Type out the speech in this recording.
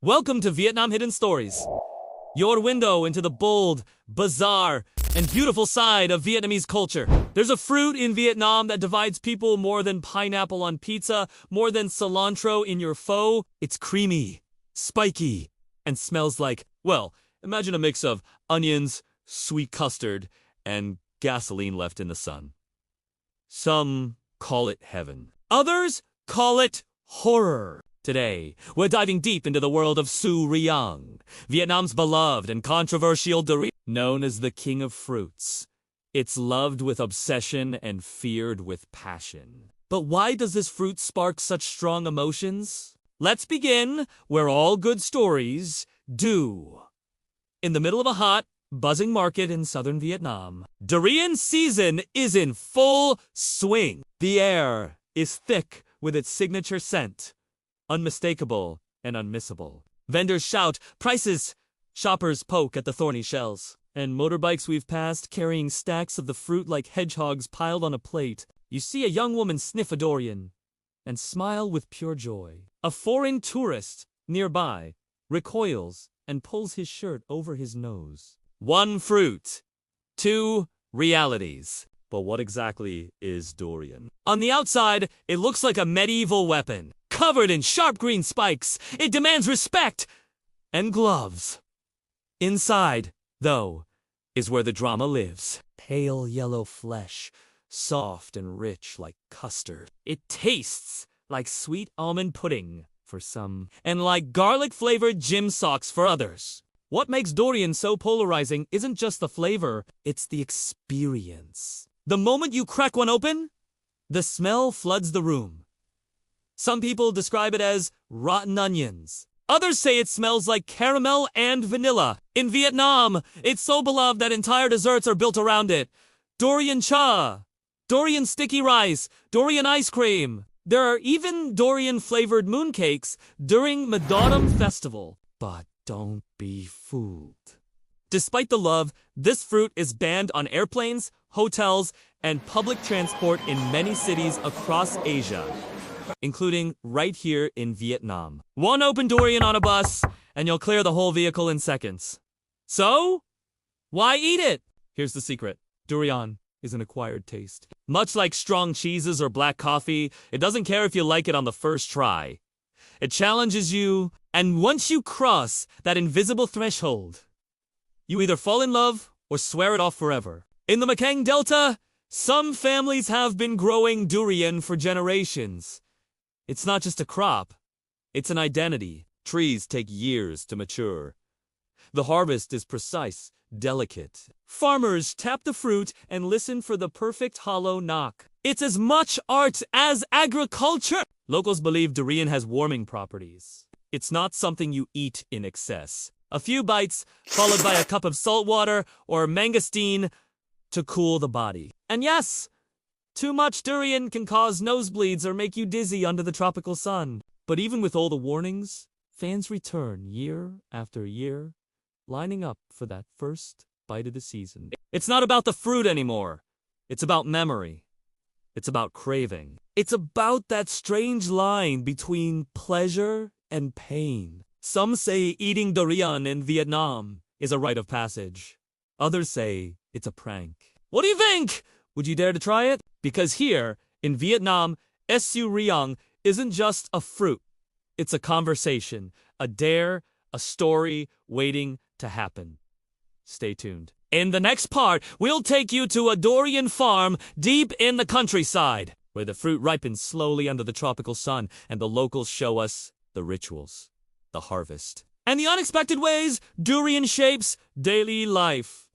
Welcome to Vietnam Hidden Stories, your window into the bold, bizarre, and beautiful side of Vietnamese culture. There's a fruit in Vietnam that divides people more than pineapple on pizza, more than cilantro in your pho. It's creamy, spiky, and smells like, well, imagine a mix of onions, sweet custard, and gasoline left in the sun. Some call it heaven. Others call it horror. Today, we're diving deep into the world of riêng, Vietnam's beloved and controversial Durian, known as the king of fruits. It's loved with obsession and feared with passion. But why does this fruit spark such strong emotions? Let's begin where all good stories do. In the middle of a hot, buzzing market in southern Vietnam, Durian season is in full swing. The air is thick with its signature scent, unmistakable and unmissable. Vendors shout prices, shoppers poke at the thorny shells, and motorbikes we've passed carrying stacks of the fruit like hedgehogs piled on a plate. You see a young woman sniff a durian and smile with pure joy. A foreign tourist nearby recoils and pulls his shirt over his nose. One fruit, two realities. But what exactly is durian? On the outside, it looks like a medieval weapon. Covered in sharp green spikes, it demands respect and gloves. Inside, though, is where the drama lives. Pale yellow flesh, soft and rich like custard. It tastes like sweet almond pudding for some, and like garlic-flavored gym socks for others. What makes durian so polarizing isn't just the flavor, it's the experience. The moment you crack one open, the smell floods the room. Some people describe it as rotten onions. Others say it smells like caramel and vanilla. In Vietnam, it's so beloved that entire desserts are built around it. Durian cha, durian sticky rice, durian ice cream. There are even durian-flavored mooncakes during Madonam Festival. But don't be fooled. Despite the love, this fruit is banned on airplanes, hotels, and public transport in many cities across Asia, including right here in Vietnam. One open durian on a bus, and you'll clear the whole vehicle in seconds. So, why eat it? Here's the secret. Durian is an acquired taste. Much like strong cheeses or black coffee, it doesn't care if you like it on the first try. It challenges you, and once you cross that invisible threshold, you either fall in love or swear it off forever. In the Mekong Delta, some families have been growing durian for generations. It's not just a crop, it's an identity. Trees take years to mature. The harvest is precise, delicate. Farmers tap the fruit and listen for the perfect hollow knock. It's as much art as agriculture. Locals believe durian has warming properties. It's not something you eat in excess. A few bites, followed by a cup of salt water or mangosteen to cool the body. And yes, too much durian can cause nosebleeds or make you dizzy under the tropical sun. But even with all the warnings, fans return year after year, lining up for that first bite of the season. It's not about the fruit anymore. It's about memory. It's about craving. It's about that strange line between pleasure and pain. Some say eating durian in Vietnam is a rite of passage. Others say it's a prank. What do you think? Would you dare to try it? Because here, in Vietnam, riêng isn't just a fruit. It's a conversation, a dare, a story waiting to happen. Stay tuned. In the next part, we'll take you to a durian farm deep in the countryside, where the fruit ripens slowly under the tropical sun, and the locals show us the rituals, the harvest, and the unexpected ways durian shapes daily life.